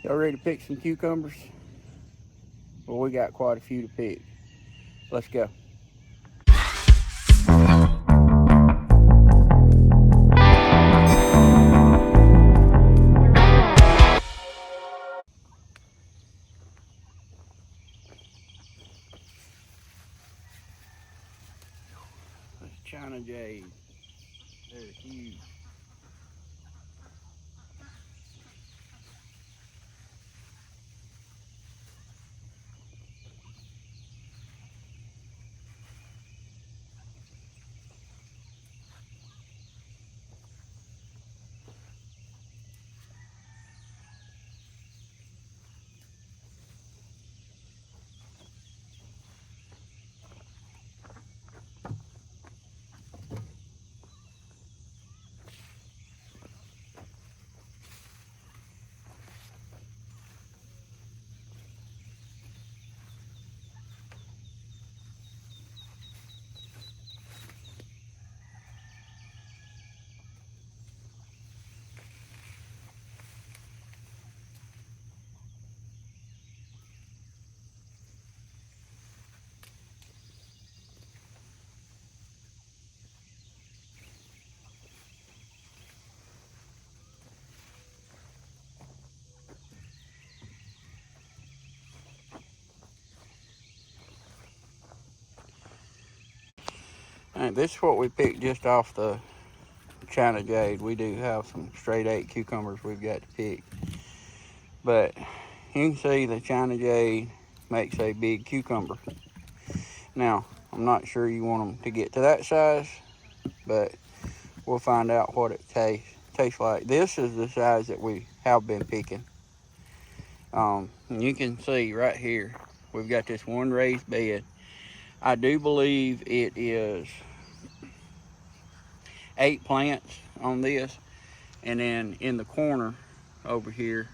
Y'all ready to pick some cucumbers? Well, we got quite a few to pick. Let's go. That's China jade. They're huge. And this is what we picked just off the China jade. We do have some straight 8 cucumbers we've got to pick. But you can see the China jade makes a big cucumber. Now, I'm not sure you want them to get to that size, but we'll find out what it tastes like. This is the size that we have been picking. And you can see right here, we've got this one raised bed. I do believe it is 8 plants on this, and then in the corner over here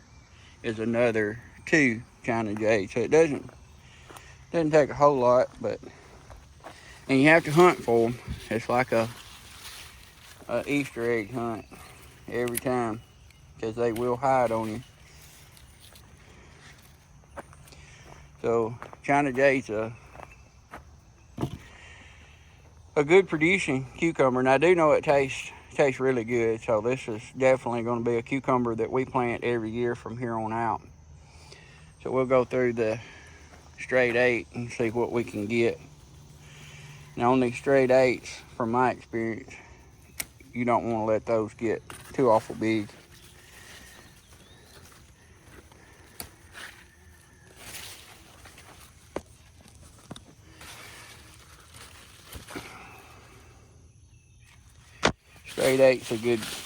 is another 2 China jade. So it doesn't take a whole lot, but and you have to hunt for them. It's like a Easter egg hunt every time, because they will hide on you. So China jade's a good producing cucumber, and I do know it tastes really good. So this is definitely going to be a cucumber that we plant every year from here on out. So we'll go through the straight 8 and see what we can get. Now on these straight 8s, from my experience, you don't want to let those get too awful big. Straight 8's a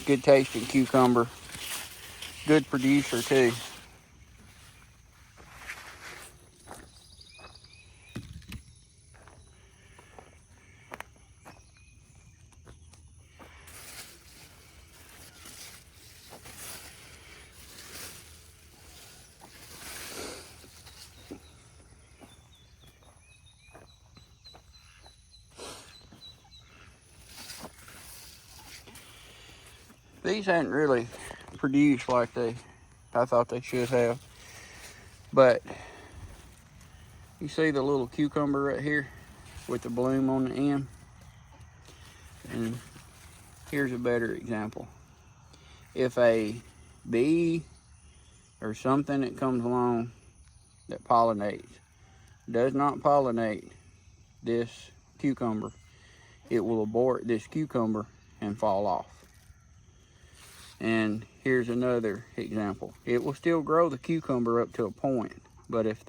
good tasting cucumber. Good producer too. These hadn't really produced like I thought they should have. But you see the little cucumber right here with the bloom on the end? And here's a better example. If a bee or something that comes along that pollinates does not pollinate this cucumber, it will abort this cucumber and fall off. And here's another example. It will still grow the cucumber up to a point, but if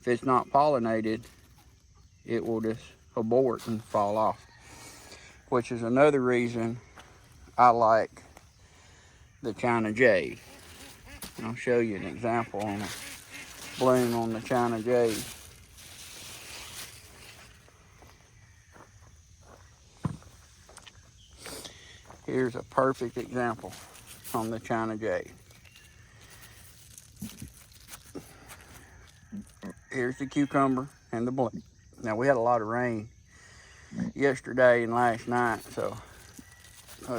it's not pollinated, it will just abort and fall off, which is another reason I like the China jade. And I'll show you an example on a bloom on the China jade. Here's a perfect example on the China jade. Here's the cucumber and the bloom. Now we had a lot of rain yesterday and last night, so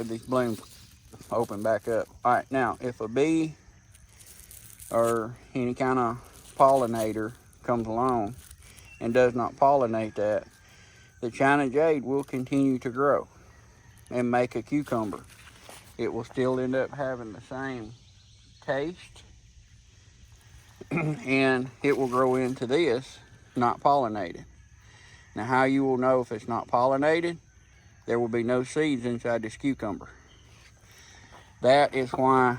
these blooms open back up. All right, now if a bee or any kind of pollinator comes along and does not pollinate that, the China jade will continue to grow and make a cucumber. It will still end up having the same taste, and it will grow into this not pollinated. Now, how you will know if it's not pollinated, there will be no seeds inside this cucumber. That is why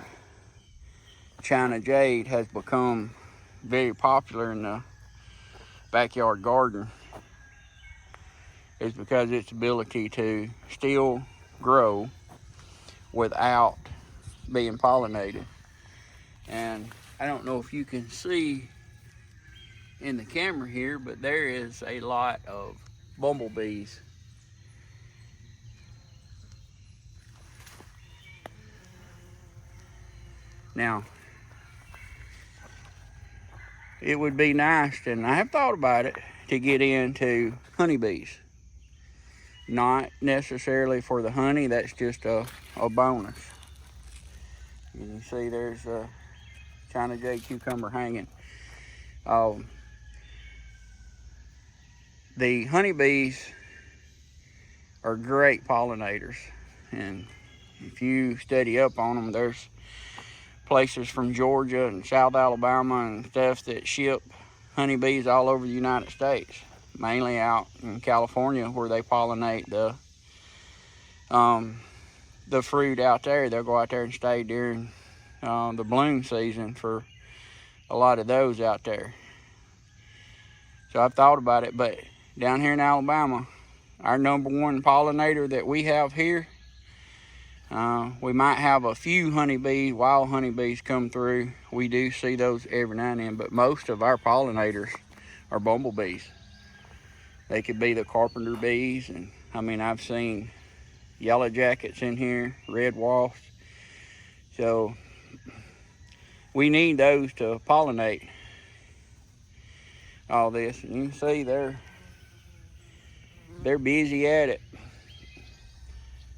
China jade has become very popular in the backyard garden, is because its ability to still grow without being pollinated. And I don't know if you can see in the camera here, but there is a lot of bumblebees. Now, it would be nice, and I have thought about it, to get into honeybees. Not necessarily for the honey, that's just a bonus. You can see there's a China jade cucumber hanging. The honeybees are great pollinators, and if you study up on them, there's places from Georgia and South Alabama and stuff that ship honeybees all over the United States, mainly out in California where they pollinate the fruit out there. They'll go out there and stay during the bloom season for a lot of those out there. So I've thought about it, but down here in Alabama, our number one pollinator that we have here, we might have a few honeybees, wild honeybees come through. We do see those every now and then, but most of our pollinators are bumblebees. They could be the carpenter bees, and I mean, I've seen yellow jackets in here, red wasps. So we need those to pollinate all this. And you can see they're busy at it.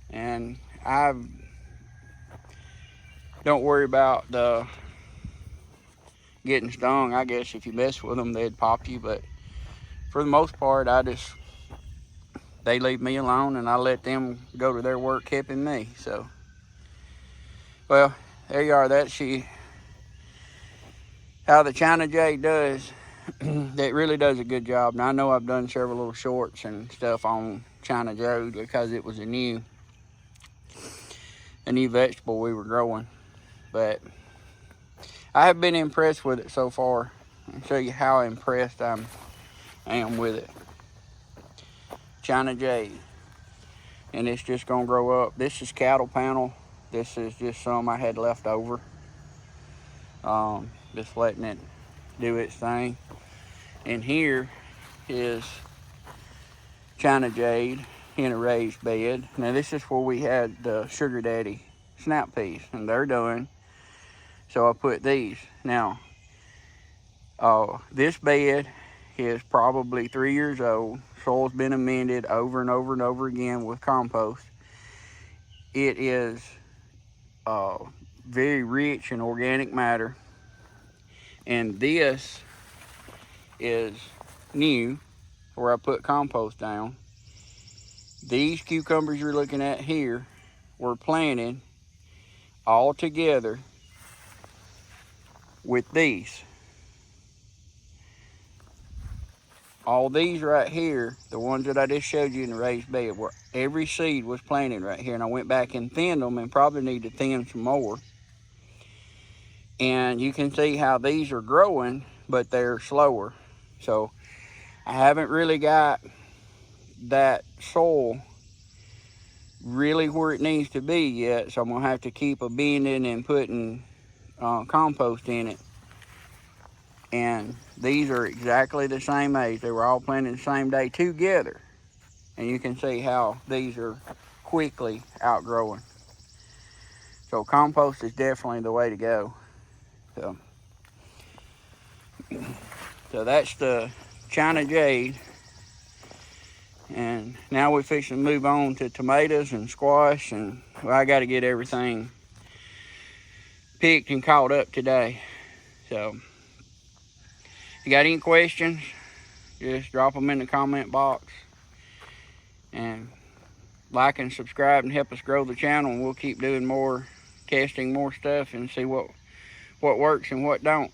And I don't worry about the getting stung. I guess if you mess with them, they'd pop you. But for the most part, they leave me alone, and I let them go to their work helping me. So, well, there you are. That's how the China jade does. That really does a good job. Now, I know I've done several little shorts and stuff on China jade because it was a new vegetable we were growing, but I have been impressed with it so far. I'll show you how impressed I am with it. China jade, and it's just gonna grow up. This is cattle panel. This is just some I had left over. Just letting it do its thing. And here is China jade in a raised bed. Now this is where we had the Sugar Daddy snap peas, and they're done. So I put these. Now, this bed is probably 3 years old. Soil's been amended over and over and over again with compost. It is very rich in organic matter. And this is new, where I put compost down. These cucumbers you're looking at here were planted all together with these. All these right here, the ones that I just showed you in the raised bed, where every seed was planted right here. And I went back and thinned them, and probably need to thin some more. And you can see how these are growing, but they're slower. So I haven't really got that soil really where it needs to be yet, so I'm gonna have to keep bending and putting compost in it. And these are exactly the same age. They were all planted the same day together, and you can see how these are quickly outgrowing. So compost is definitely the way to go. So that's the China jade. And now we're fixing to move on to tomatoes and squash, and well, I got to get everything picked and caught up today. So, if you got any questions, just drop them in the comment box. And like and subscribe and help us grow the channel, and we'll keep doing more testing, more stuff, and see what works and what don't.